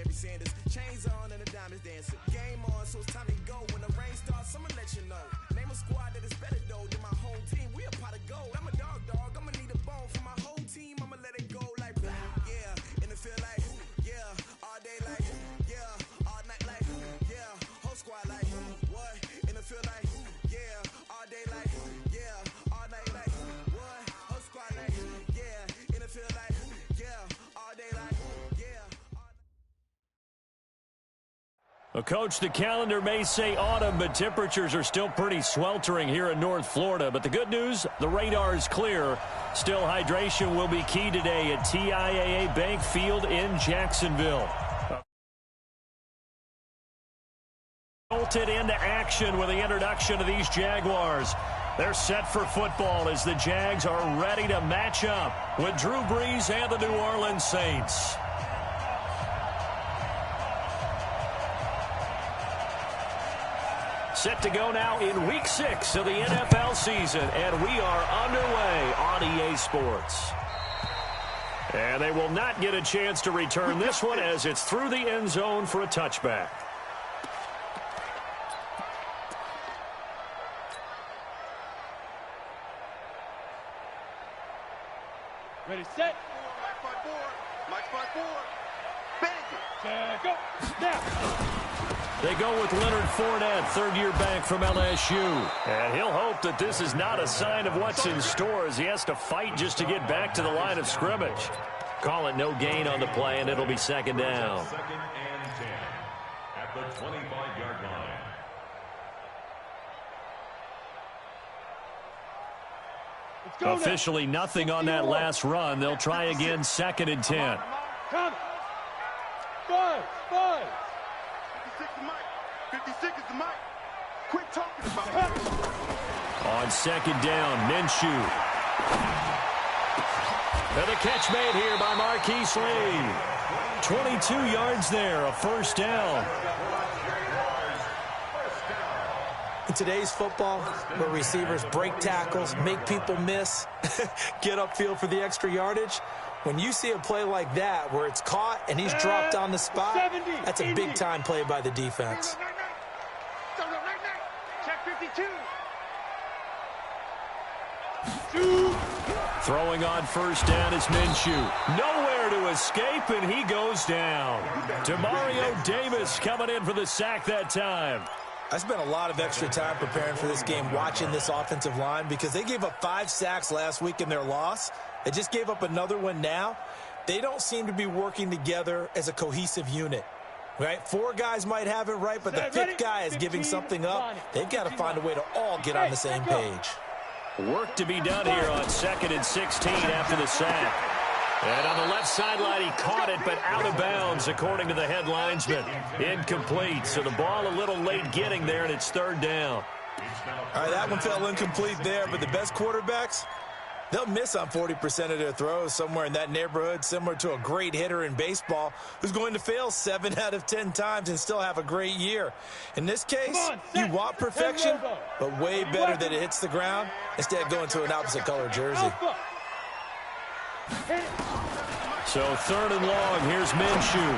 Barry Sanders. Chains on and the diamonds dancing. Game on, so it's time to go. When the rain starts, I'ma let you know. Name a squad that is better though than my home team. We a pot of gold. I'm a dog. I'ma need a bone for my whole team. I'ma let it go like yeah. In the field like yeah. All day like yeah. All night like yeah. Whole squad like what? In the field like yeah. All day like yeah. All night like what? Whole squad like yeah. In the field like yeah. All day like yeah. Well, Coach, the calendar may say autumn, but temperatures are still pretty sweltering here in North Florida. But the good news, the radar is clear. Still, hydration will be key today at TIAA Bank Field in Jacksonville. Bolted into action with the introduction of these Jaguars. They're set for football as the Jags are ready to match up with Drew Brees and the New Orleans Saints. Set to go now in Week 6 of the NFL season, and we are underway on EA Sports. And they will not get a chance to return this one as it's through the end zone for a touchback. Ready, set. Mike 5-4. Bang it. Go. Snap. They go with Leonard Fournette, third-year back from LSU. And he'll hope that this is not a sign of what's in store as he has to fight just to get back to the line of scrimmage. Call it no gain on the play, and it'll be second down. Second and 10 at the 25-yard line. Officially nothing on that last run. They'll try again, second and 10. Come. 5. 56 is the mic. Quit talking about it. On second down, Minshew. And the catch made here by Marquise Lee. 22 yards there, a first down. In today's football, where receivers break tackles, make people miss, get upfield for the extra yardage, when you see a play like that where it's caught and he's dropped on the spot, that's a big-time play by the defense. Check 52. Throwing on first down is Minshew. Nowhere to escape, and he goes down. Demario Davis coming in for the sack that time. I spent a lot of extra time preparing for this game watching this offensive line because they gave up 5 sacks last week in their loss. They just gave up another one now. They don't seem to be working together as a cohesive unit. Right? 4 guys might have it right, but the 5th guy is giving something up. They've got to find a way to all get on the same page. Work to be done here on 2nd and 16 after the sack. And on the left sideline, he caught it, but out of bounds, according to the head linesman. Incomplete, so the ball a little late getting there, and it's third down. All right, that one fell incomplete there, but the best quarterbacks, they'll miss on 40% of their throws, somewhere in that neighborhood, similar to a great hitter in baseball who's going to fail 7 out of 10 times and still have a great year. In this case, you want perfection, but way better that it hits the ground instead of going to an opposite color jersey. So third and long, here's Minshew.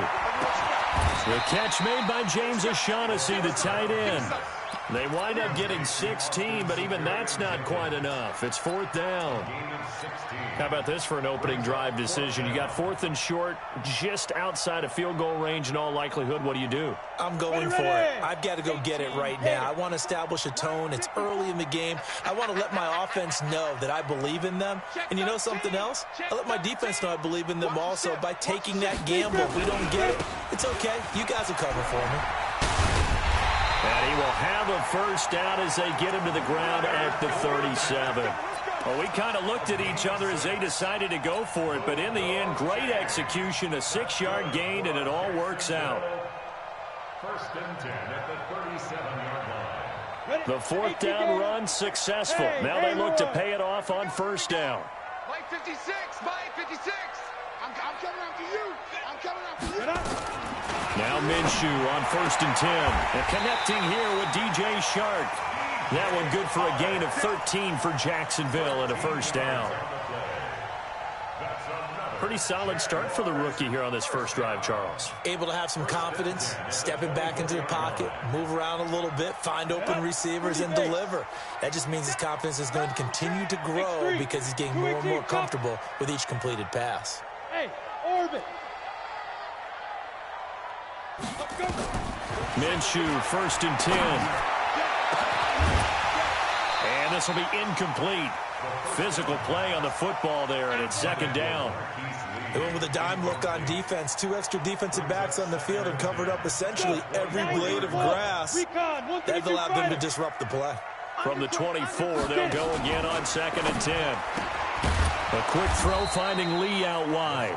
The catch made by James O'Shaughnessy, the tight end. They wind up getting 16, but even that's not quite enough. It's fourth down. How about this for an opening drive decision? You got 4th and short, just outside of field goal range in all likelihood. What do you do? I'm going for it. I've got to go get it right now. I want to establish a tone. It's early in the game. I want to let my offense know that I believe in them. And you know something else? I let my defense know I believe in them also by taking that gamble. If we don't get it, it's okay. You guys will cover for me. And he will have a first down as they get him to the ground at the 37. Well, we kind of looked at each other as they decided to go for it, but in the end, great execution, a 6-yard gain, and it all works out. First and 10 at the 37-yard line. The fourth down run successful. Now they look to pay it off on first down. Mike 56, Mike 56. I'm coming after you. I'm coming after you. Now Minshew on first and 10. And connecting here with DJ Shark. That one good for a gain of 13 for Jacksonville and a first down. That's another Pretty solid start for the rookie here on this first drive, Charles. Able to have some confidence, stepping back into the pocket, move around a little bit, find open receivers, and deliver. That just means his confidence is going to continue to grow because he's getting more and more comfortable with each completed pass. Hey, orbit. Minshew, 1st and 10. And this will be incomplete. Physical play on the football there, and it's 2nd down. They went with a dime look on defense. 2 extra defensive backs on the field and covered up essentially every blade of grass. That allowed them to disrupt the play. From the 24, they'll go again on 2nd and 10. A quick throw finding Lee out wide.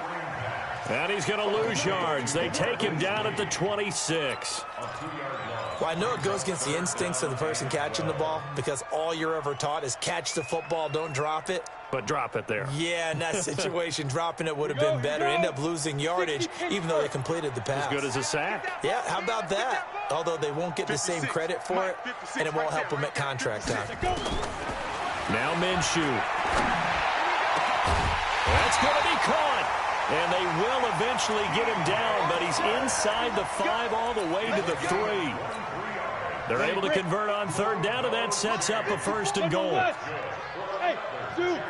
And he's going to lose yards. They take him down at the 26. Well, I know it goes against the instincts of the person catching the ball because all you're ever taught is catch the football, don't drop it. But drop it there. Yeah, in that situation, dropping it would have been better. End up losing yardage even though they completed the pass. As good as a sack. Yeah, how about that? Although they won't get the same credit for it, and it won't help them at contract time. Now Minshew. That's going to be caught. And they will eventually get him down, but he's inside the 5 all the way to the 3. They're able to convert on 3rd down, and that sets up a 1st and goal. Hey, dude.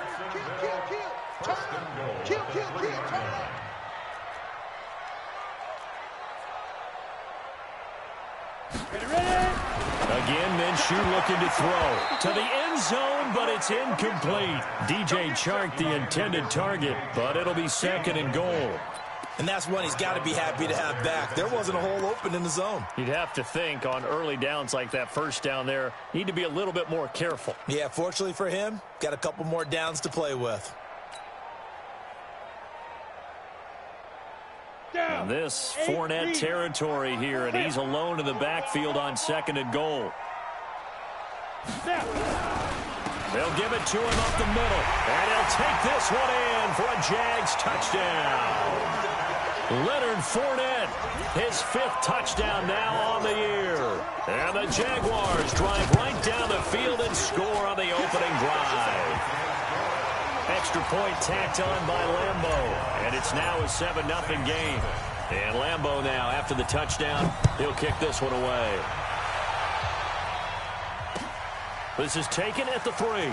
Again, Minshew looking to throw to the end zone, but it's incomplete. DJ Chark, the intended target, but it'll be 2nd and goal. And that's one he's got to be happy to have back. There wasn't a hole open in the zone. You'd have to think on early downs like that 1st down there, need to be a little bit more careful. Yeah, fortunately for him, got a couple more downs to play with. And this Fournette territory here, and he's alone in the backfield on 2nd and goal. They'll give it to him up the middle, and he'll take this one in for a Jags touchdown. Leonard Fournette, his 5th touchdown now on the year. And the Jaguars drive right down the field and score on the opening drive. Extra point tacked on by Lambeau, and it's now a 7-0 game. And Lambeau now, after the touchdown, he'll kick this one away. This is taken at the 3.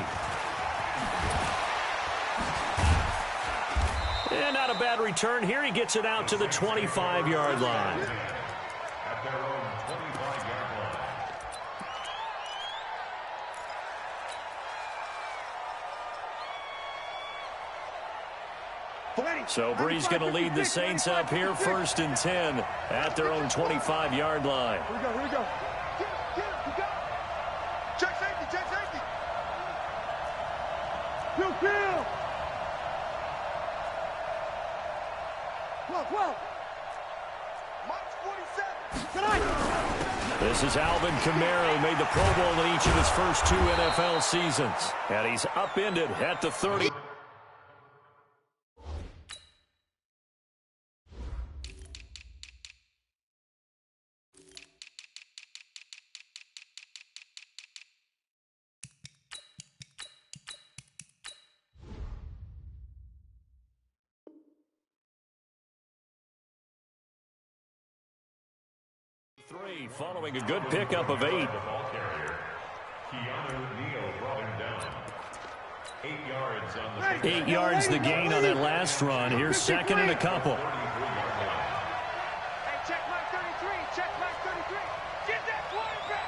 And not a bad return here. He gets it out to the 25-yard line. At their own 25-yard line. So Bree's going to lead the Saints up here, 1st and 10 at their own 25-yard line. Here we go, here we go. Check safety, check safety. Kill. 12. March 47. Tonight. This is Alvin Kamara, who made the Pro Bowl in each of his first 2 NFL seasons. And he's upended at the 30. Following a good pickup of 8. The ball carrier, Keanu Neal brought him down. 8 yards on the 8 yards the gain on that last run. Here's 2nd and a couple. Hey, check mark 33. Check mark 33. Get that quarterback.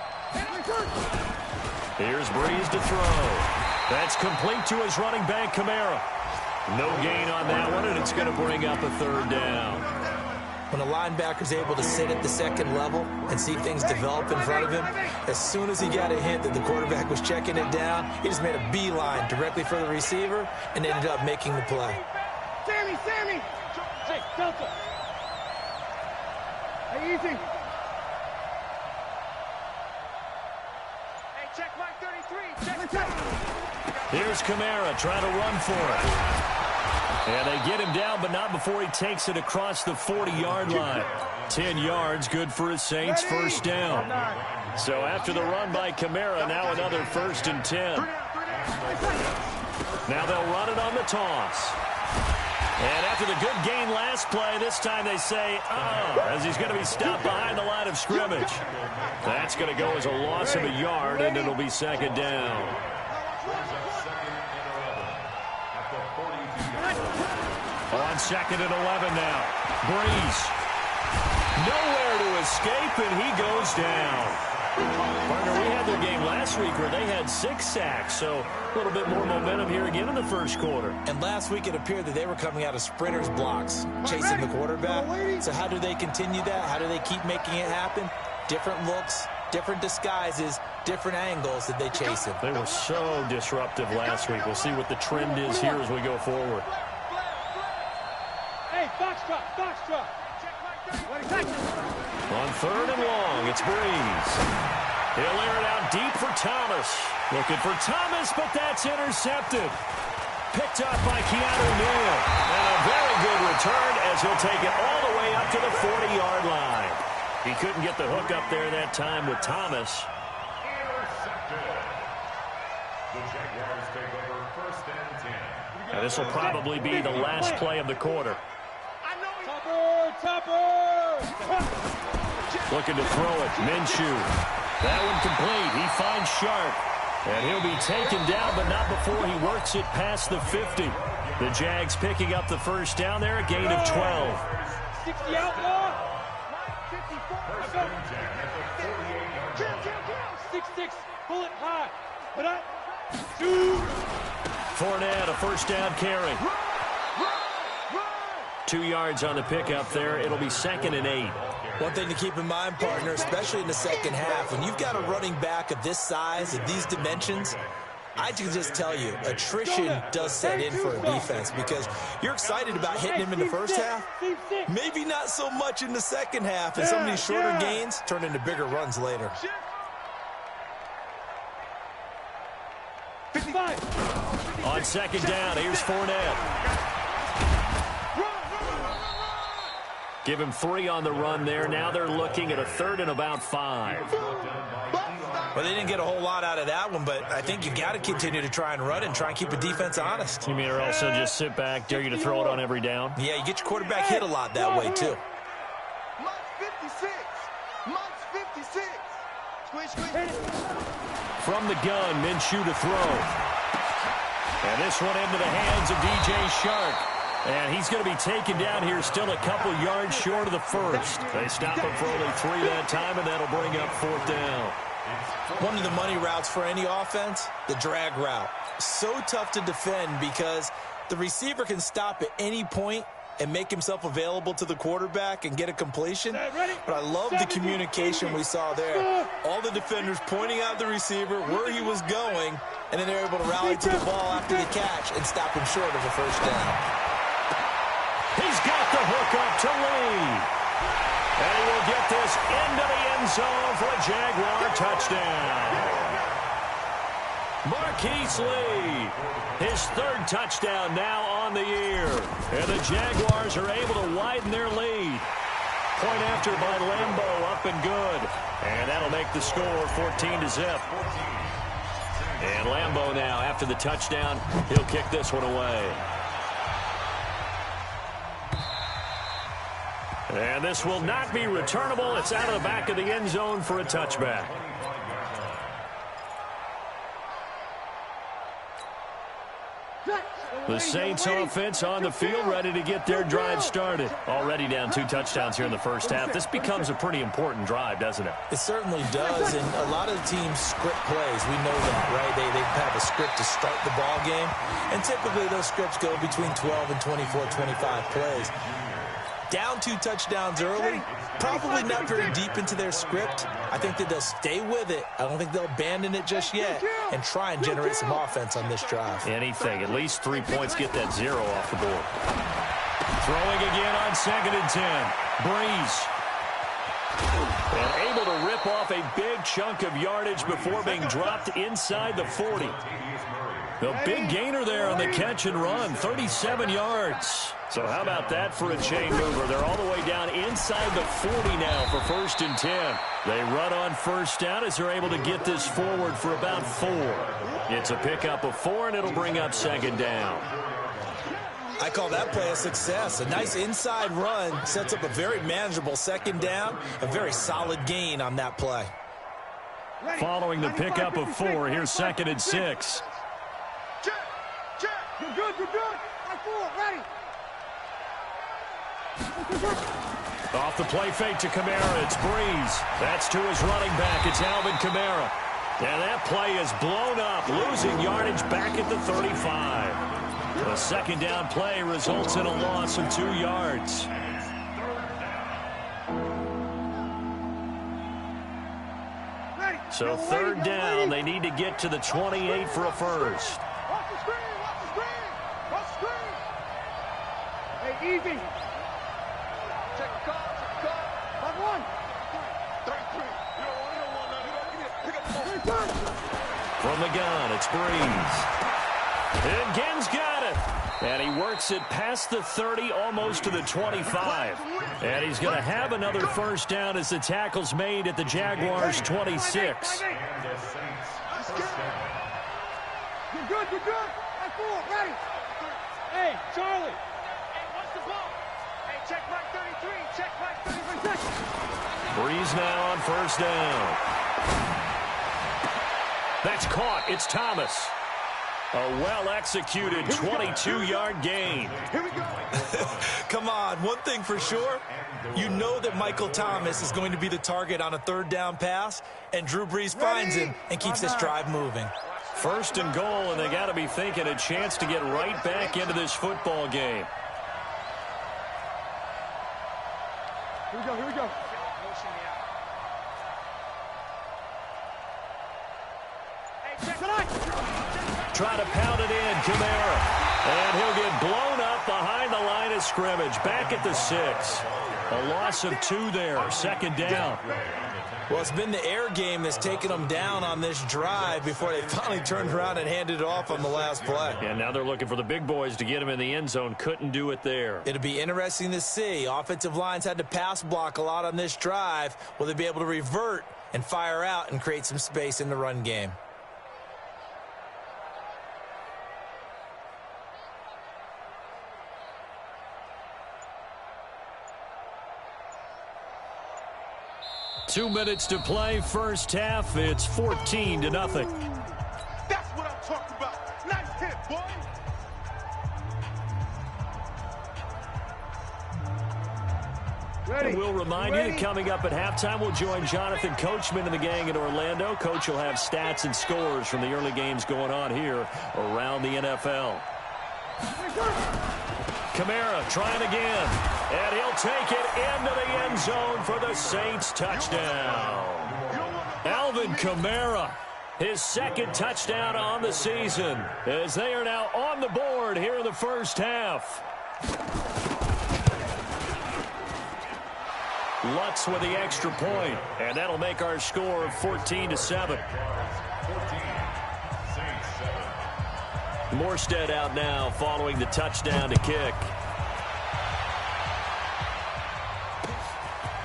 Here's Breeze to throw. That's complete to his running back, Kamara. No gain on that one, and it's going to bring up a 3rd down. When a linebacker's able to sit at the 2nd level and see things develop in front of him, as soon as he got a hint that the quarterback was checking it down, he just made a beeline directly for the receiver and ended up making the play. Sammy. Hey, Delta. Hey, easy. Hey, check mark 33. Check. Here's Kamara trying to run for it. And they get him down, but not before he takes it across the 40-yard line. 10 yards, good for his Saints, 1st down. So after the run by Kamara, now another 1st and 10. Now they'll run it on the toss. And after the good gain last play, this time they say, as he's going to be stopped behind the line of scrimmage. That's going to go as a loss of a yard, and it'll be second down. On second and 11 now. Breeze. Nowhere to escape, and he goes down. Partner, we had their game last week where they had 6 sacks, so a little bit more momentum here again in the first quarter. And last week it appeared that they were coming out of sprinters blocks, chasing the quarterback. So how do they continue that? How do they keep making it happen? Different looks, different disguises, different angles that they chase him. They were so disruptive last week. We'll see what the trend is here as we go forward. Hey, box drop, box drop. On third and long, it's Breeze. He'll air it out deep for Thomas. Looking for Thomas, but that's intercepted. Picked up by Keanu Neal. And a very good return as he'll take it all the way up to the 40-yard line. He couldn't get the hook up there that time with Thomas. Intercepted. The Jaguars take over first and 10. Now, this will probably be the last play of the quarter. Topper! Looking to throw it. Minshew. That one complete. He finds Sharp. And he'll be taken down, but not before he works it past the 50. The Jags picking up the first down there, a gain of 12. 60 outlaw. 6-6. Pull it high. Put up. Shoot. Fournette, a first down carry. 2 yards on the pickup there. It'll be second and 8. One thing to keep in mind, partner, especially in the second half, when you've got a running back of this size, of these dimensions, I can just tell you, attrition does set in for a defense because you're excited about hitting him in the first half. Maybe not so much in the second half, and some of these shorter gains turn into bigger runs later. 55. On second down, here's Fournette. Give him 3 on the run there. Now they're looking at a third and about 5. Well, they didn't get a whole lot out of that one, but I think you got to continue to try and run and try and keep the defense honest. You mean or else they'll just sit back, dare you to throw it on every down? Yeah, you get your quarterback hit a lot that way, too. Month 56. Month 56. Squish, squish. From the gun, Minshew to throw. And this one into the hands of DJ Shark. And he's going to be taken down here still a couple yards short of the first. They stop him for only 3 that time, and that'll bring up fourth down. One of the money routes for any offense, the drag route. So tough to defend because the receiver can stop at any point and make himself available to the quarterback and get a completion. But I love the communication we saw there. All the defenders pointing out the receiver, where he was going, and then they're able to rally to the ball after the catch and stop him short of a first down. He's got the hook up to Lee. And he will get this into the end zone for a Jaguar touchdown. Marquise Lee, his 3rd touchdown now on the year. And the Jaguars are able to widen their lead. Point after by Lambo, up and good. And that'll make the score 14-0. And Lambo now, after the touchdown, he'll kick this one away. And this will not be returnable. It's out of the back of the end zone for a touchback. The Saints offense on the field, ready to get their drive started. Already down 2 touchdowns here in the first half. This becomes a pretty important drive, doesn't it? It certainly does, and a lot of the teams script plays. We know that, right? They have a script to start the ball game, and typically those scripts go between 12 and 24, 25 plays. Down 2 touchdowns early, probably not very deep into their script. I think that they'll stay with it. I don't think they'll abandon it just yet and try and generate some offense on this drive. Anything. At least 3 points, get that 0 off the board. Throwing again on second and 10. Breeze. And able to rip off a big chunk of yardage before being dropped inside the 40. The big gainer there on the catch and run, 37 yards. So how about that for a chain mover? They're all the way down inside the 40 now for first and 10. They run on first down as they're able to get this forward for about 4. It's a pickup of 4, and it'll bring up second down. I call that play a success. A nice inside run sets up a very manageable second down, a very solid gain on that play. Following the pickup of 4, here's 2nd and 6. Check, check. You're good, you're good. High 4, ready. Off the play fake to Kamara, it's Breeze. That's to his running back, it's Alvin Kamara. And that play is blown up, losing yardage back at the 35. The second down play results in a loss of 2 yards. So 3rd down, they need to get to the 28 for a first. Watch the screen, watch the screen. Watch the screen. Hey, easy. Check the call, check the call. Back 1. 33. You don't want that. Pick up the ball. From the gun, it's Breeze. And Ginn's got it. And he works it past the 30, almost to the 25. And he's going to have another first down as the tackle's made at the Jaguars' 26. You're good, you're good. High 4, ready. Hey, Charlie. Hey, what's the ball? Hey, check right 33. Check right 33. Breeze now on first down. That's caught. It's Thomas. A well-executed 22-yard gain. Here we go. Come on, one thing for sure, you know that Michael Thomas is going to be the target on a 3rd down pass, and Drew Brees finds him and keeps this drive moving. 1st and goal, and they got to be thinking a chance to get right back into this football game. Here we go, here we go. Try to pound it in, Kamara. And he'll get blown up behind the line of scrimmage. Back at the 6. A loss of 2 there, 2nd down. Well, it's been the air game that's taken them down on this drive before they finally turned around and handed it off on the last play. And now they're looking for the big boys to get him in the end zone. Couldn't do it there. It'll be interesting to see. Offensive lines had to pass block a lot on this drive. Will they be able to revert and fire out and create some space in the run game? Two minutes to play, first half. It's 14-0. That's what I'm talking about. Nice hit, boy. Ready. We'll remind you that coming up at halftime, we'll join Jonathan Coachman and the gang in Orlando. Coach will have stats and scores from the early games going on here around the NFL. Kamara trying again, and he'll take it into the end zone for the Saints touchdown. Alvin Kamara, his 2nd touchdown on the season, as they are now on the board here in the first half. Lutz with the extra point, and that'll make our score 14-7. Morstead out now following the touchdown to kick.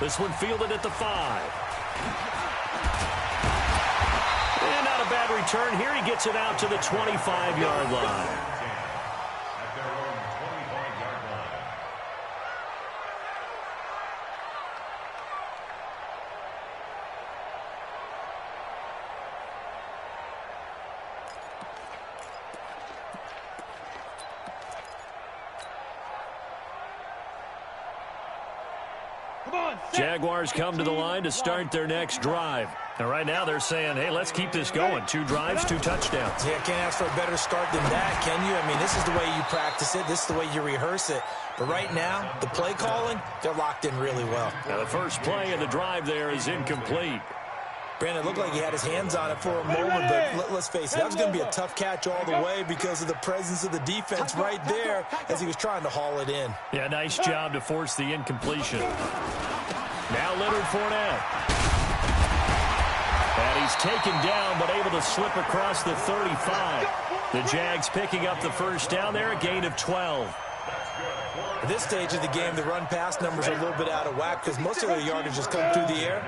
This one fielded at the 5. And not a bad return here. He gets it out to the 25-yard line. Jaguars come to the line to start their next drive. And right now they're saying, hey, let's keep this going. 2 drives, 2 touchdowns. Yeah, can't ask for a better start than that, can you? I mean, this is the way you practice it. This is the way you rehearse it. But right now, the play calling, they're locked in really well. Now the first play of the drive there is incomplete. Brandon, it looked like he had his hands on it for a moment, but let's face it, that was going to be a tough catch all the way because of the presence of the defense right there as he was trying to haul it in. Yeah, nice job to force the incompletion. Now Leonard Fournette. And he's taken down, but able to slip across the 35. The Jags picking up the first down there, a gain of 12. At this stage of the game, the run-pass numbers are a little bit out of whack because most of their yardage has come through the air.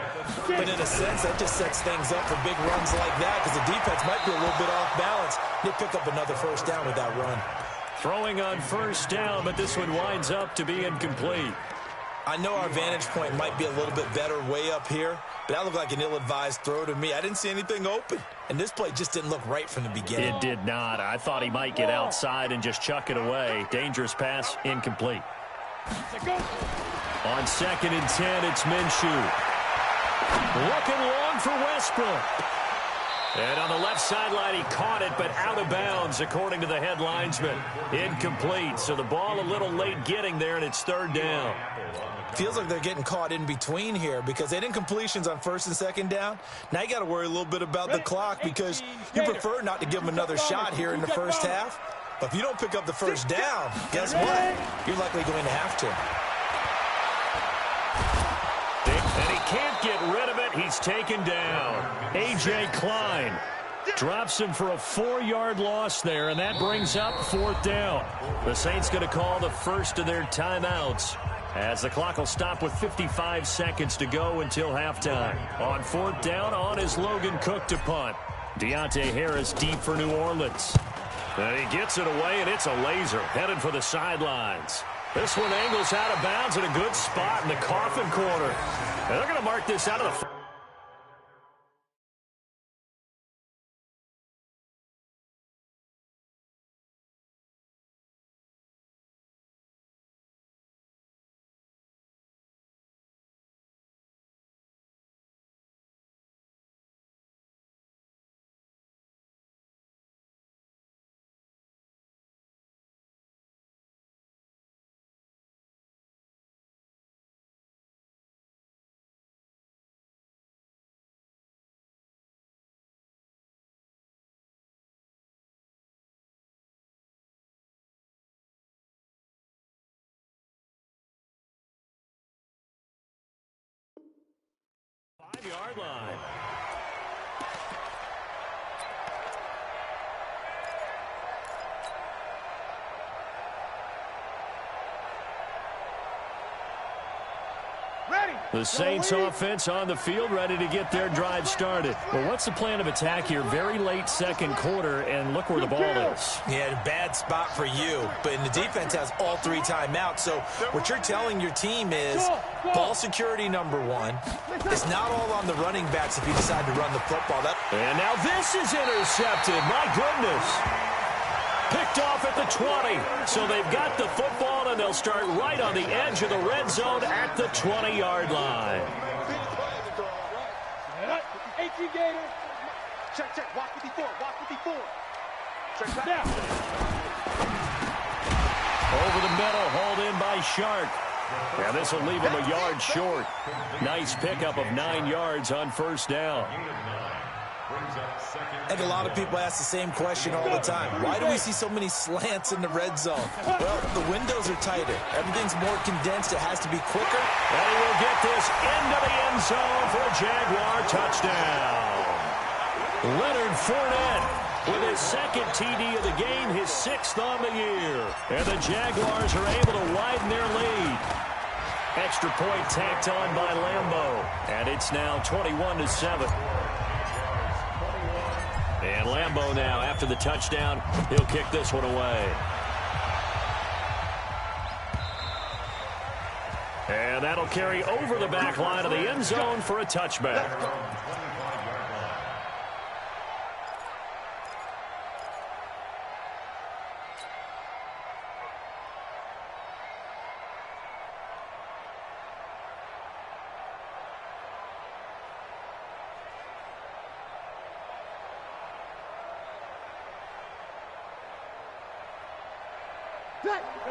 But in a sense, that just sets things up for big runs like that because the defense might be a little bit off balance. They pick up another first down with that run. Throwing on first down, but this one winds up to be incomplete. I know our vantage point might be a little bit better way up here, but that looked like an ill-advised throw to me. I didn't see anything open, and this play just didn't look right from the beginning. It did not. I thought he might get outside and just chuck it away. Dangerous pass, incomplete. On 2nd and 10, it's Minshew. Looking long for Westbrook. And on the left sideline, he caught it, but out of bounds, according to the head linesman. Incomplete, so the ball a little late getting there, and it's 3rd down. Feels like they're getting caught in between here because they did incompletions on 1st and 2nd down. Now you got to worry a little bit about the clock because you prefer not to give them another shot here in the first half. But if you don't pick up the first down, guess what? You're likely going to have to. And he can't get rid of it. He's taken down. A.J. Klein drops him for a 4-yard loss there, and that brings up 4th down. The Saints going to call the first of their timeouts as the clock will stop with 55 seconds to go until halftime. On 4th down, on is Logan Cook to punt. Deontay Harris deep for New Orleans. And he gets it away, and it's a laser headed for the sidelines. This one angles out of bounds in a good spot in the coffin corner. And they're going to mark this out of the... Yard line. The Saints offense on the field, ready to get their drive started. Well, what's the plan of attack here? Very late 2nd quarter, and look where the ball is. Yeah, bad spot for you. But the defense has all 3 timeouts. So what you're telling your team is ball security number 1. It's not all on the running backs if you decide to run the football. And now this is intercepted. My goodness. Picked off at the 20. So they've got the football, and they'll start right on the edge of the red zone at the 20-yard line. 18 Gator. Check. Walk 54. Check down. Over the middle, hauled in by Shark. And this will leave him a yard short. Nice pickup of 9 yards on 1st down. I think a lot of people ask the same question all the time. Why do we see so many slants in the red zone? Well, the windows are tighter. Everything's more condensed. It has to be quicker. And he will get this into the end zone for a Jaguar touchdown. Leonard Fournette with his 2nd TD of the game, his 6th on the year. And the Jaguars are able to widen their lead. Extra point tacked on by Lambeau. And it's now 21-7. And Lambeau now, after the touchdown, he'll kick this one away. And that'll carry over the back line of the end zone for a touchback.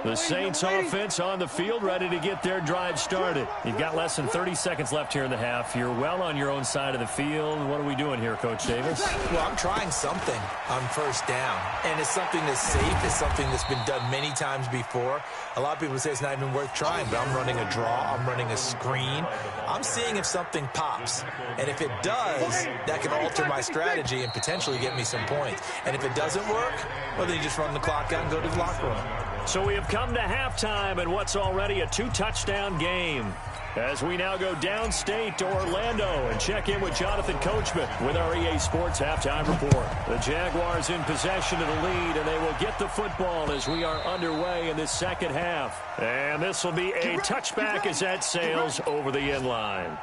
The Saints offense on the field, ready to get their drive started. You've got less than 30 seconds left here in the half. You're well on your own side of the field. What are we doing here, Coach Davis? Well, I'm trying something on 1st down, and it's something that's safe. It's something that's been done many times before. A lot of people say it's not even worth trying, but I'm running a draw. I'm running a screen. I'm seeing if something pops, and if it does, that can alter my strategy and potentially get me some points. And if it doesn't work, well, then you just run the clock out and go to the locker room. So we have come to halftime in what's already a 2-touchdown game. As we now go downstate to Orlando and check in with Jonathan Coachman with our EA Sports Halftime Report. The Jaguars in possession of the lead, and they will get the football as we are underway in this second half. And this will be a touchback as that sails over the end line.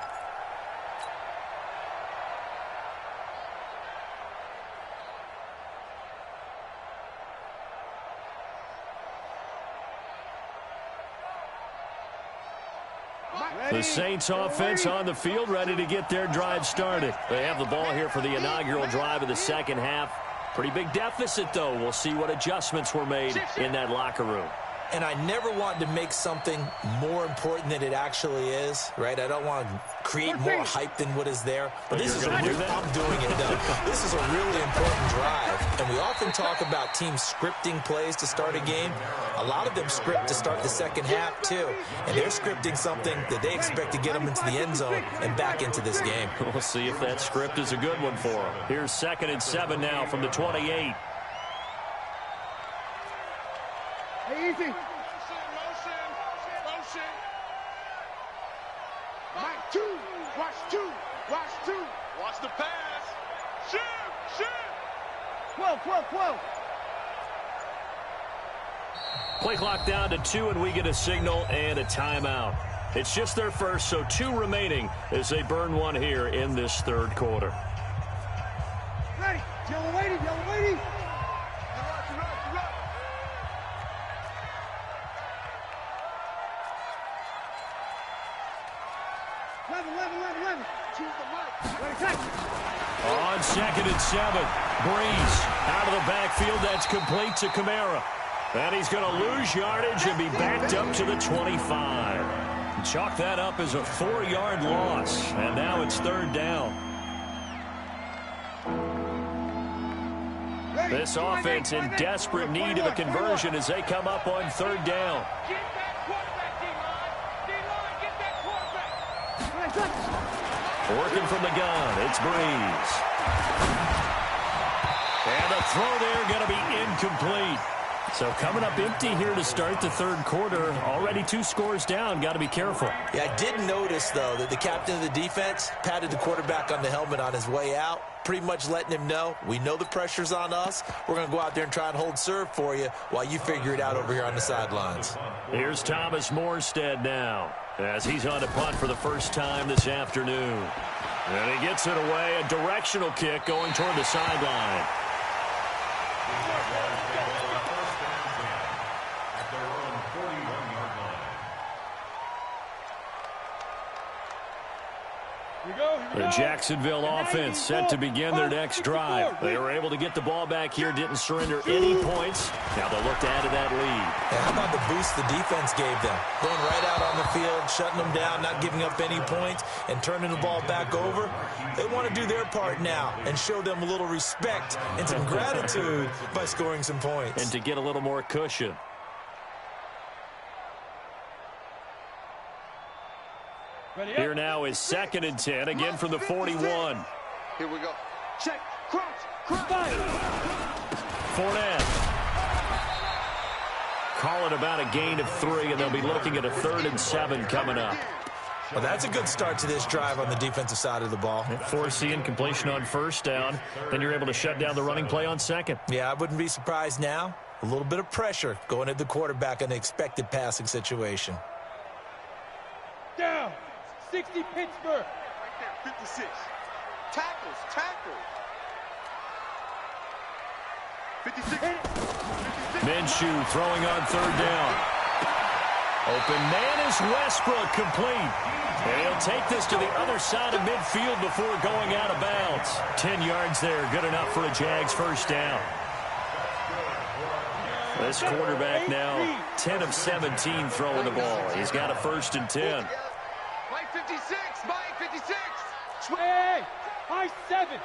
The Saints offense on the field, ready to get their drive started. They have the ball here for the inaugural drive of the second half. Pretty big deficit, though. We'll see what adjustments were made in that locker room. And I never want to make something more important than it actually is, right? I don't want to create more hype than what is there. But this is a really, I'm doing it, though. This is a really important drive. And we often talk about teams scripting plays to start a game. A lot of them script to start the second half, too. And they're scripting something that they expect to get them into the end zone and back into this game. We'll see if that script is a good one for them. Here's 2nd and 7 now from the 28. Hey, easy. Motion. Mike, 2. Watch 2. Watch the pass. Shoot. 12. Play clock down to 2, and we get a signal and a timeout. It's just their first, so 2 remaining as they burn one here in this third quarter. Ready. Yellow lady. You're right. 11. Choose the mic. Ready, set. On 2nd and 7, Breeze out of the backfield. That's complete to Kamara. And he's going to lose yardage and be backed up to the 25. Chalk that up as a 4-yard loss. And now it's 3rd down. This offense in desperate need of a conversion as they come up on 3rd down. Get that quarterback, D-line. Get that quarterback. Working from the gun, it's Breeze. And the throw there going to be incomplete. So coming up empty here to start the third quarter. Already 2 scores down. Got to be careful. Yeah, I did notice, though, that the captain of the defense patted the quarterback on the helmet on his way out, pretty much letting him know, we know the pressure's on us. We're going to go out there and try and hold serve for you while you figure it out over here on the sidelines. Here's Thomas Morstead now as he's on a punt for the first time this afternoon. And he gets it away. A directional kick going toward the sideline. The Jacksonville offense set to begin their next drive. They were able to get the ball back here, didn't surrender any points. Now they'll look to add to that lead. Yeah, how about the boost the defense gave them? Going right out on the field, shutting them down, not giving up any points, and turning the ball back over. They want to do their part now and show them a little respect and some gratitude by scoring some points. And to get a little more cushion. Here now is 2nd and 10, again from the 41. Here we go. Check. Crouch. Fournette. Call it about a gain of 3, and they'll be looking at a 3rd and 7 coming up. Well, that's a good start to this drive on the defensive side of the ball. Forcing completion on 1st down. Then you're able to shut down the running play on 2nd. Yeah, I wouldn't be surprised now. A little bit of pressure going at the quarterback in the expected passing situation. Down. 60 Pittsburgh. Right there, 56. Tackles. 56. Minshew throwing on 3rd down. Open man is Westbrook, complete. And he'll take this to the other side of midfield before going out of bounds. 10 yards there, good enough for a Jags 1st down. This quarterback now 10 of 17 throwing the ball. He's got a 1st and 10. Mike 56. Hey, high 7.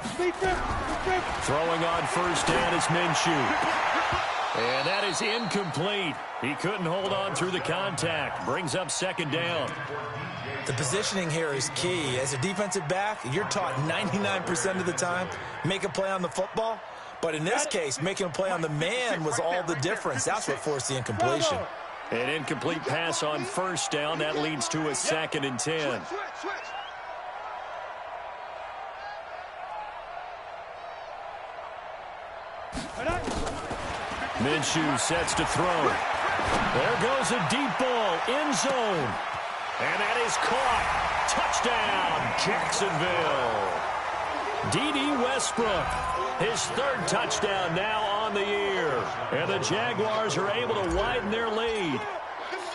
Throwing on 1st down is Minshew. And that is incomplete. He couldn't hold on through the contact. Brings up 2nd down. The positioning here is key. As a defensive back, you're taught 99% of the time, make a play on the football. But in this case, making a play on the man was all the difference. That's what forced the incompletion. An incomplete pass on first down. That leads to a 2nd and 10. Minshew sets to throw. There goes a deep ball, end zone. And that is caught. Touchdown, Jacksonville. D.D. Westbrook, his 3rd touchdown now on the year. And the Jaguars are able to widen their lead.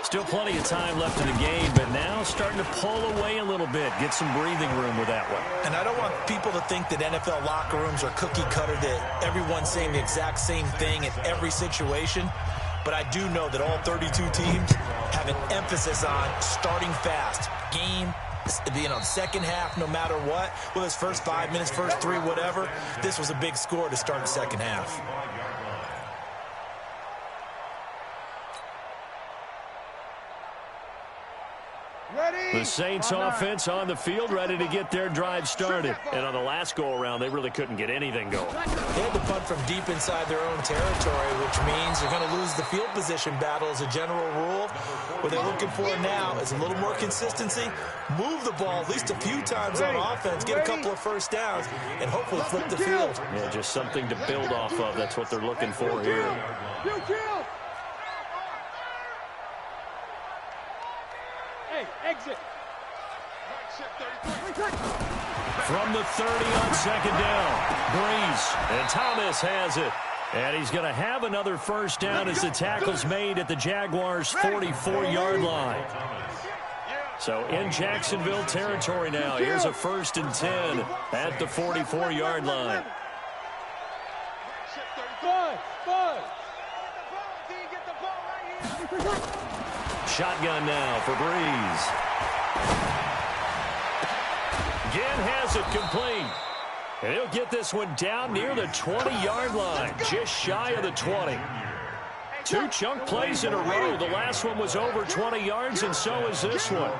Still plenty of time left in the game, but now starting to pull away a little bit. Get some breathing room with that one. And I don't want people to think that NFL locker rooms are cookie cutter, that everyone's saying the exact same thing in every situation. But I do know that all 32 teams have an emphasis on starting fast. Game, the second half, no matter what, whether it's first 5 minutes, first 3, whatever, this was a big score to start the second half. The Saints offense on the field, ready to get their drive started. And on the last go-around, they really couldn't get anything going. They had to punt from deep inside their own territory, which means they're going to lose the field position battle as a general rule. What they're looking for now is a little more consistency, move the ball at least a few times on offense, get a couple of first downs, and hopefully flip the field. Yeah, just something to build off of. That's what they're looking for here. Exit. From the 30 on 2nd down, Breeze, and Thomas has it. And he's going to have another first down as the tackle's made at the Jaguars' 44-yard line. So in Jacksonville territory now. Here's a 1st and 10 at the 44-yard line. Shotgun now for Breeze. Again has it complete. And he'll get this one down near the 20-yard line, just shy of the 20. 2 chunk plays in a row. The last one was over 20 yards, and so is this one.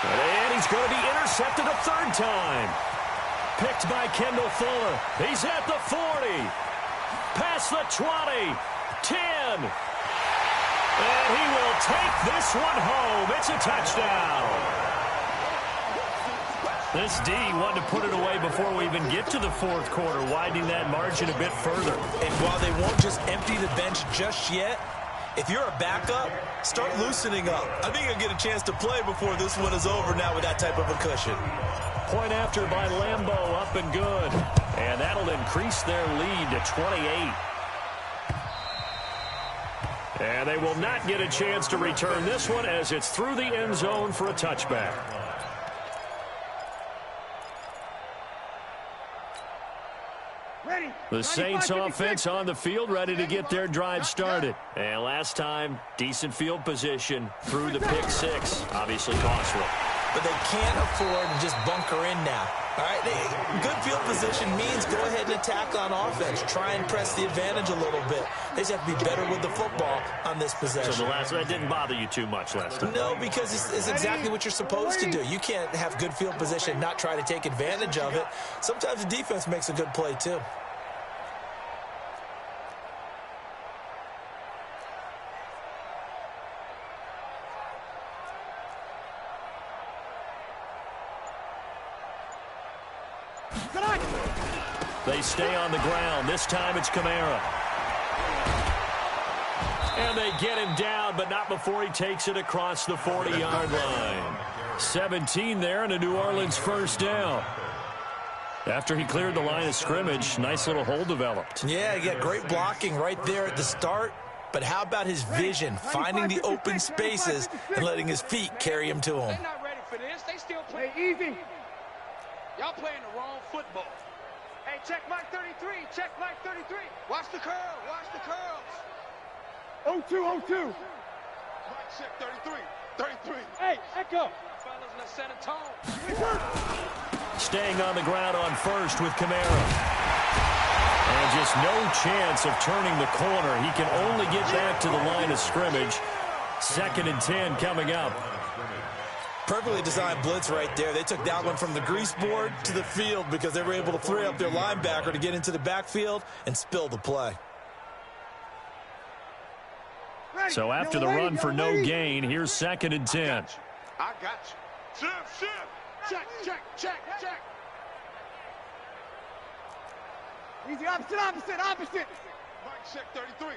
And he's going to be intercepted a 3rd time. Picked by Kendall Fuller. He's at the 40. Past the 20. 10. And he will take this one home. It's a touchdown. This D wanted to put it away before we even get to the 4th quarter, widening that margin a bit further. And while they won't just empty the bench just yet, if you're a backup, start loosening up. I think you'll get a chance to play before this one is over now with that type of a cushion. Point after by Lambeau, up and good. And that'll increase their lead to 28. And they will not get a chance to return this one as it's through the end zone for a touchback. The Saints offense on the field, ready to get their drive started. And last time, decent field position through the pick 6. Obviously costly. But they can't afford to just bunker in now. All right, good field position means go ahead and attack on offense. Try and press the advantage a little bit. They just have to be better with the football on this possession. So that didn't bother you too much last time? No, because it's exactly what you're supposed to do. You can't have good field position and not try to take advantage of it. Sometimes the defense makes a good play, too. They stay on the ground. This time it's Kamara. And they get him down, but not before he takes it across the 40-yard line. 17 there and a New Orleans first down. After he cleared the line of scrimmage, nice little hole developed. Yeah, he got great blocking right there at the start. But how about his vision, finding the open spaces and letting his feet carry him to him? They're not ready for this. They still play easy. Y'all playing the wrong football. Hey, check Mike 33. Check Mike 33. Watch the curl. Watch the curls. 0-2. Mike check 33. 33. Hey, echo. Fellas, let's set a tone. Staying on the ground on first with Kamara. And just no chance of turning the corner. He can only get back to the line of scrimmage. 2nd and 10 coming up. Perfectly designed blitz right there. They took that one from the grease board to the field because they were able to free up their linebacker to get into the backfield and spill the play. So after the run for no gain, here's 2nd and 10. I got you. Shift. Check. Easy, opposite. Mike, check 33.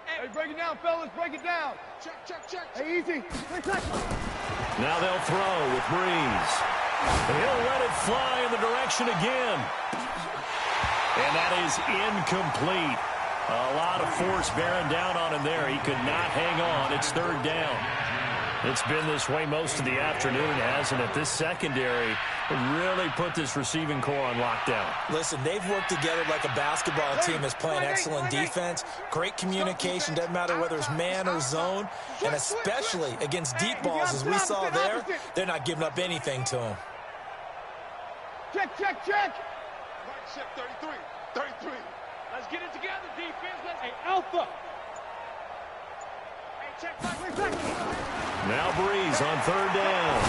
Hey, break it down, fellas, break it down. Check. Hey, easy. Now they'll throw with Breeze. And he'll let it fly in the direction again. And that is incomplete. A lot of force bearing down on him there. He could not hang on. It's 3rd down. It's been this way most of the afternoon, hasn't it? This secondary really put this receiving core on lockdown. Listen, they've worked together like a basketball team that's playing excellent defense. Great communication, doesn't matter whether it's man or zone. And especially against deep balls, as we saw there, they're not giving up anything to them. Check. Mike, check 33. Let's get it together, defense. Hey, Alpha. Hey, check Mike. Now Breeze on 3rd down.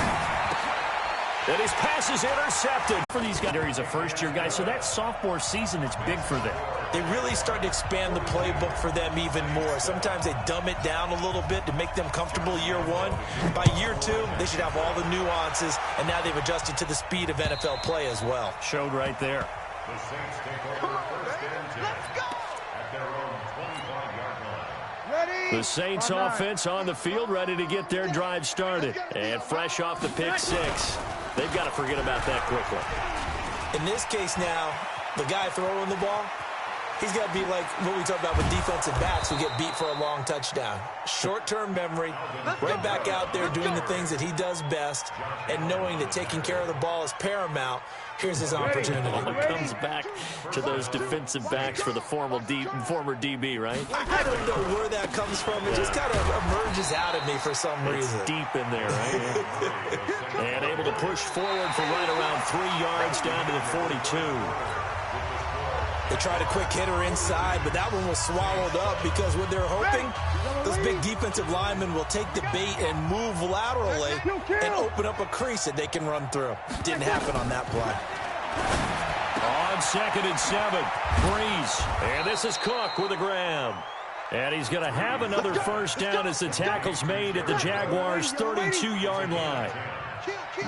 And his pass is intercepted. For these guys, he's a first-year guy, so that sophomore season is big for them. They really start to expand the playbook for them even more. Sometimes they dumb it down a little bit to make them comfortable year 1. By year 2, they should have all the nuances, and now they've adjusted to the speed of NFL play as well. Showed right there. The Saints take over 1st and 10 at their own 25-yard line. Ready? The Saints offense on the field, ready to get their drive started. And fresh off the pick 6. They've got to forget about that quickly. In this case now, the guy throwing the ball, he's got to be like what we talk about with defensive backs who get beat for a long touchdown. Short-term memory, right back out there doing the things that he does best, and knowing that taking care of the ball is paramount. Here's his opportunity. It comes back to those defensive backs for the former DB, right? I don't know where that comes from. It just kind of emerges out of me for some reason. It's deep in there, right? And able to push forward for right around 3 yards down to the 42. They tried a quick hitter inside, but that one was swallowed up because what they're hoping, those big defensive linemen will take the bait and move laterally and open up a crease that they can run through. Didn't happen on that play. On 2nd and 7, Breeze. And this is Cook with a grab. And he's going to have another first down as the tackle's made at the Jaguars' 32-yard line.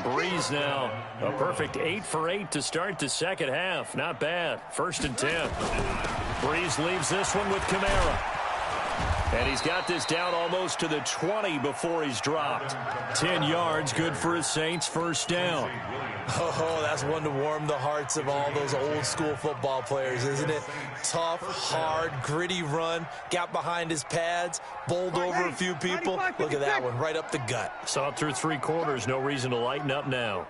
Breeze now a perfect 8 for 8 to start the second half. Not bad. 1st and 10. Breeze leaves this one with Kamara. And he's got this down almost to the 20 before he's dropped. 10 yards, good for his Saints, first down. Oh, that's one to warm the hearts of all those old school football players, isn't it? Tough, hard, gritty run. Got behind his pads, bowled over a few people. Look at that one, right up the gut. Saw it through 3 quarters. No reason to lighten up now.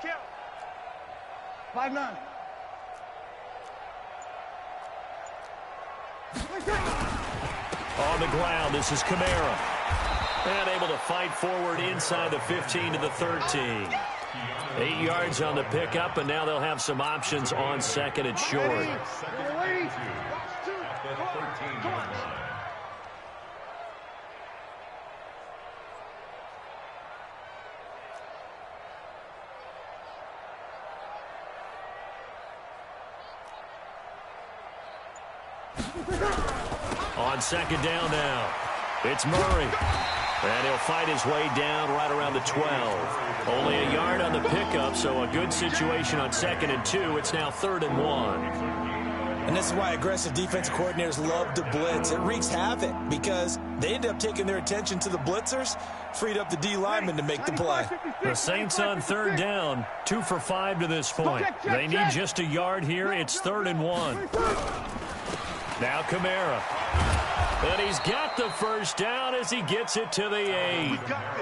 Kill. 5-9. On the ground, this is Kamara. And able to fight forward inside the 15 to the 13. 8 yards on the pickup, and now they'll have some options on 2nd and short. On 2nd down now, it's Murray. And he'll fight his way down right around the 12. Only a yard on the pickup, so a good situation on 2nd and 2. It's now 3rd and 1. And this is why aggressive defensive coordinators love to blitz. It wreaks havoc because they end up taking their attention to the blitzers, freed up the D lineman to make the play. The Saints on 3rd down, 2 for 5 to this point. They need just a yard here. It's 3rd and 1. Now Kamara. And he's got the first down as he gets it to the 8.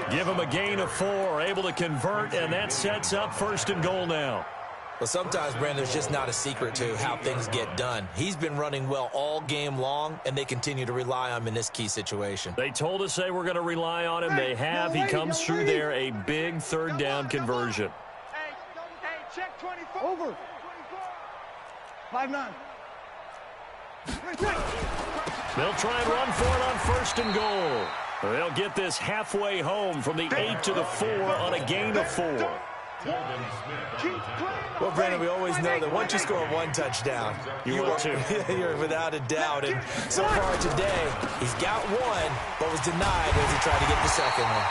Give him a gain of 4, able to convert, and that sets up 1st and goal now. Well, sometimes, Brandon, there's just not a secret to how things get done. He's been running well all game long, and they continue to rely on him in this key situation. They told us they were going to rely on him. They have. He comes through there, a big 3rd down conversion. Hey, check 24. Over. 5-9. They'll try and run for it on 1st and goal. They'll get this halfway home from the 8 to the 4 on a gain of 4. Well, Brandon, we always know that once you score one touchdown, you're without a doubt. And so far today, he's got one, but was denied as he tried to get the second one.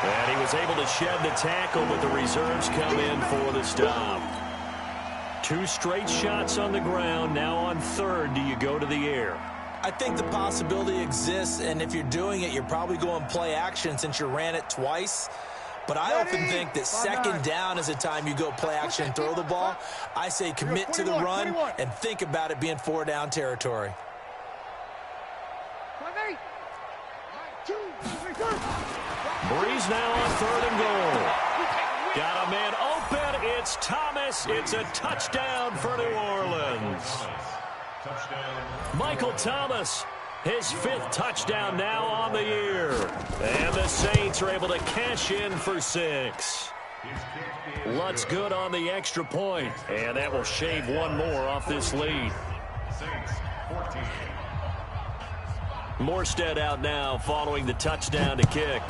And he was able to shed the tackle, but the reserves come in for the stop. 2 straight shots on the ground. Now on third, do you go to the air? I think the possibility exists, and if you're doing it, you're probably going play action since you ran it twice. But I often think that second down is the time you go play action and throw the ball. I say commit to the run and think about it being 4-down territory. Breeze now on third and goal. Got a man open. It's Thomas. It's a touchdown for New Orleans. Michael Thomas, his 5th touchdown now on the year. And the Saints are able to cash in for 6. Lutz good on the extra point, and that will shave one more off this lead. Morstead out now following the touchdown to kick.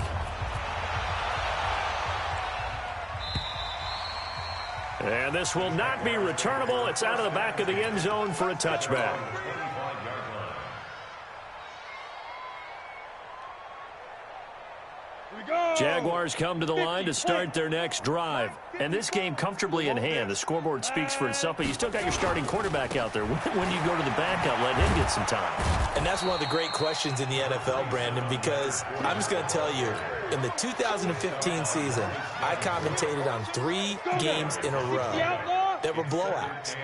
And this will not be returnable. It's out of the back of the end zone for a touchback. Jaguars come to the line to start their next drive. And this game comfortably in hand. The scoreboard speaks for itself, but you still got your starting quarterback out there. When do you go to the backup, let him get some time? And that's one of the great questions in the NFL, Brandon, because I'm just going to tell you, in the 2015 season, I commentated on 3 games in a row that were blowouts.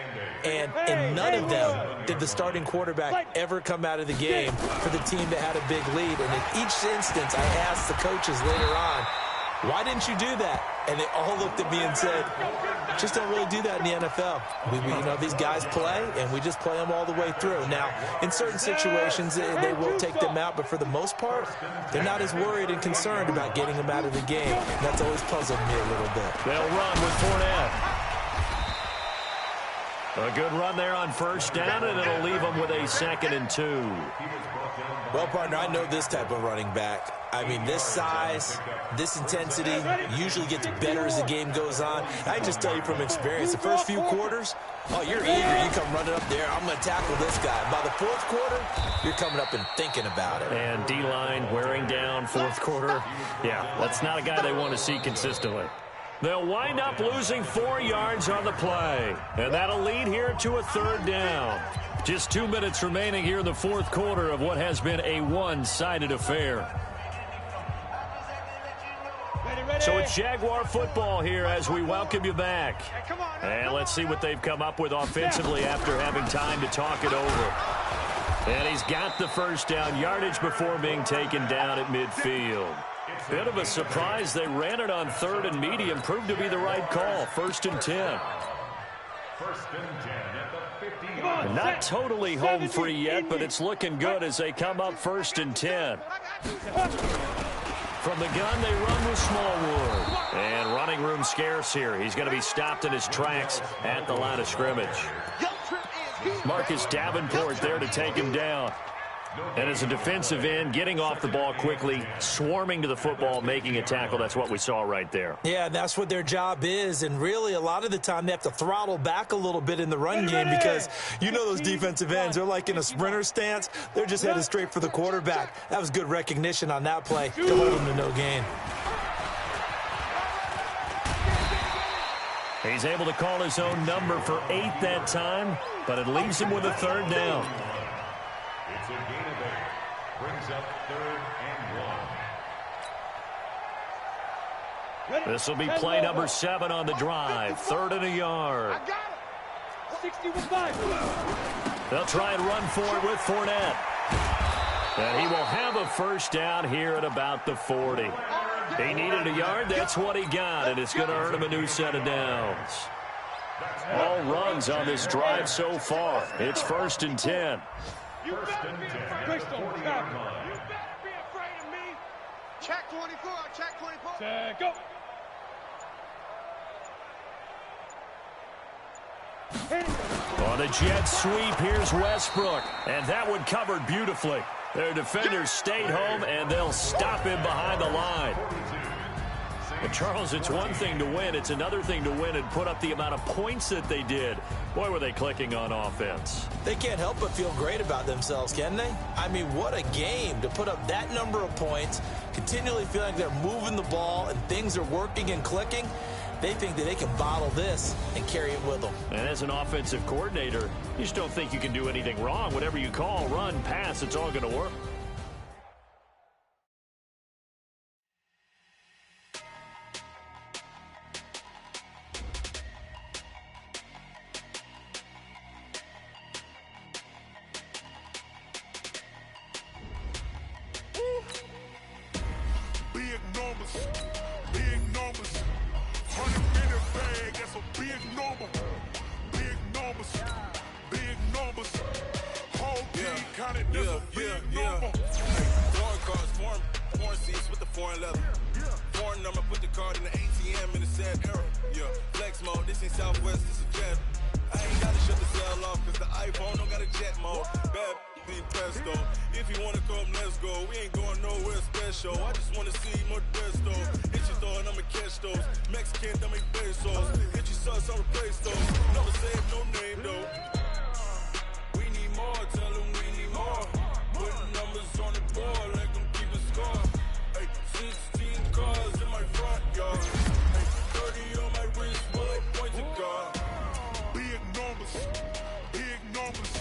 And in none of them did the starting quarterback ever come out of the game for the team that had a big lead. And in each instance, I asked the coaches later on, why didn't you do that? And they all looked at me and said, just don't really do that in the NFL. These guys play, and we just play them all the way through. Now, in certain situations, they will take them out, but for the most part, they're not as worried and concerned about getting them out of the game. And that's always puzzled me a little bit. They'll run with Fournette. A good run there on first down, and it'll leave them with a 2nd and 2. Well, partner, I know this type of running back. I mean, this size, this intensity usually gets better as the game goes on. I can just tell you from experience, the first few quarters, oh, you're eager. You come running up there, I'm going to tackle this guy. By the 4th quarter, you're coming up and thinking about it. And D-line wearing down 4th quarter. Yeah, that's not a guy they want to see consistently. They'll wind up losing 4 yards on the play. And that'll lead here to a 3rd down. Just 2 minutes remaining here in the 4th quarter of what has been a one-sided affair. So it's Jaguar football here as we welcome you back. And let's see what they've come up with offensively after having time to talk it over. And he's got the first down yardage before being taken down at midfield. Bit of a surprise. They ran it on 3rd and medium. Proved to be the right call. 1st and 10. Not totally home free yet, but it's looking good as they come up 1st and 10. From the gun, they run with Smallwood. And running room scarce here. He's going to be stopped in his tracks at the line of scrimmage. Marcus Davenport there to take him down. And as a defensive end, getting off the ball quickly, swarming to the football, making a tackle. That's what we saw right there. Yeah, that's what their job is. And really, a lot of the time, they have to throttle back a little bit in the run game because you know those defensive ends, they're like in a sprinter stance. They're just headed straight for the quarterback. That was good recognition on that play to hold him to no gain. He's able to call his own number for 8 that time, but it leaves him with a 3rd down. It's a gain of 8. Brings up 3rd and 1. This will be play number 7 on the drive. 3rd and a yard. 65. They'll try and run for it with Fournette. And he will have a first down here at about the 40. He needed a yard. That's what he got, and it's going to earn him a new set of downs. All runs on this drive so far. It's 1st and 10. First and 10 at the 40-yard line. You better be afraid of me. Check 24, check 24. Check, go. On the jet sweep, here's Westbrook. And that one covered beautifully. Their defenders stayed home, and they'll stop him behind the line. And Charles, it's one thing to win. It's another thing to win and put up the amount of points that they did. Boy, were they clicking on offense. They can't help but feel great about themselves, can they? I mean, what a game to put up that number of points, continually feeling like they're moving the ball and things are working and clicking. They think that they can bottle this and carry it with them. And as an offensive coordinator, you just don't think you can do anything wrong. Whatever you call, run, pass, it's all going to work. Big numbers, big numbers. 100-minute bag, that's a big number. Big numbers, big numbers. Whole team counted, that's a big number. Foreign cars, foreign seats with the foreign leather. Foreign number, put the card in the ATM in the sad era. Yeah, flex mode, this ain't Southwest, this is Jet. I ain't gotta shut the cell off, cause the iPhone don't got a jet mode. Bad be pesto. If you wanna come, let's go. We ain't going nowhere special. I just wanna see more Desto. Hit your throw and I'ma catch those. Mexican, dummy pesos. Hit your sauce, I'll replace those. Never say no name though. We need more, tell them we need more. Putting numbers on the board, let them keep a score. Hey, 16 cars in my front yard. Hey, 30 on my wrist, bullet point to God. Big numbers, big numbers.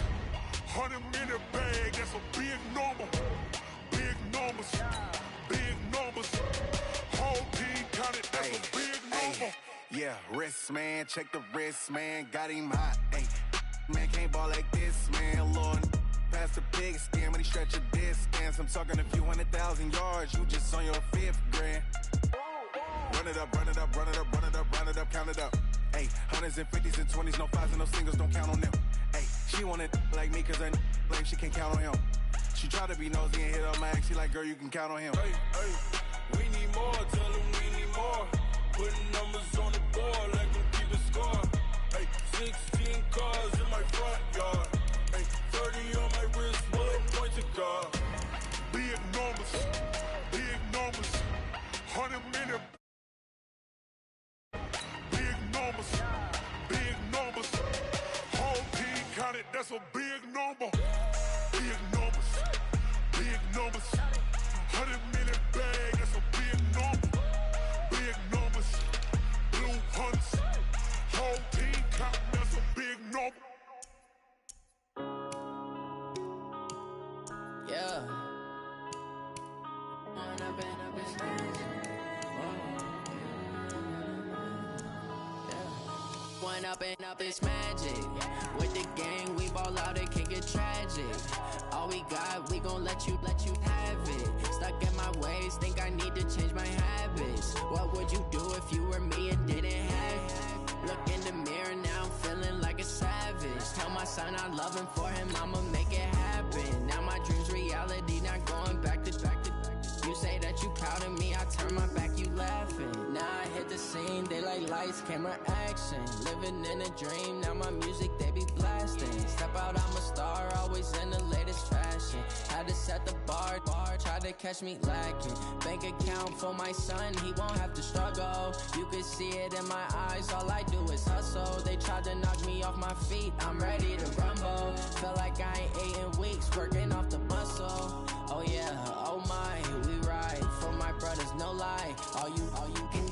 100-minute bag, that's a big number. Big numbers, big numbers. Whole team counted, that's a big number. Yeah, wrist man, check the wrist man, got him hot. Ay, man can't ball like this, man. Lord, past the pig skin when he stretch a distance. I'm talking a few 100,000 yards, you just on your 5th grand. Run it up, run it up, run it up, run it up, run it up, count it up. Ay, hundreds and 50s and 20s, no 5s and no singles, don't count on them. Ay, she wanted like me cause her like she can count on him. She tried to be nosy and hit up my ex, she like, girl, you can count on him. Hey, hey, we need more, tell them we need more. Putting numbers on the board, let them keep a score. Hey, 16 cars in my front yard. Hey, 30 on my wrist, bullet point to God. Big numbers, big numbers. 100-minute. Big numbers, big numbers. Whole team counted, that's a big number. Big numbers, big numbers. 100-minute bag, that's a big number. Big numbers, blue hunts. Whole team counting, that's a big number. Yeah. One up and up, it's magic. With the gang, we ball out, it can get tragic. All we got, we gon' let you have it. Stuck in my ways, think I need to change my habits. What would you do if you were me and didn't have it? Look in the mirror, now I'm feeling like a savage. Tell my son I love him, for him I'ma make it happen. Now my dream's reality, not going back to. You say that you proud of me, I turn my back, you laughing. Now I hit the scene, they like lights, camera, action. Living in a dream, now my music, they be blasting. Step out, I'm a star, always in the latest fashion. Had to set the bar, try to catch me lacking. Bank account for my son, he won't have to struggle. You can see it in my eyes, all I do is hustle. They tried to knock me off my feet, I'm ready to rumble. Feel like I ain't ate in weeks, working off the muscle. Oh yeah, oh my, we ride for my brothers, no lie. All you can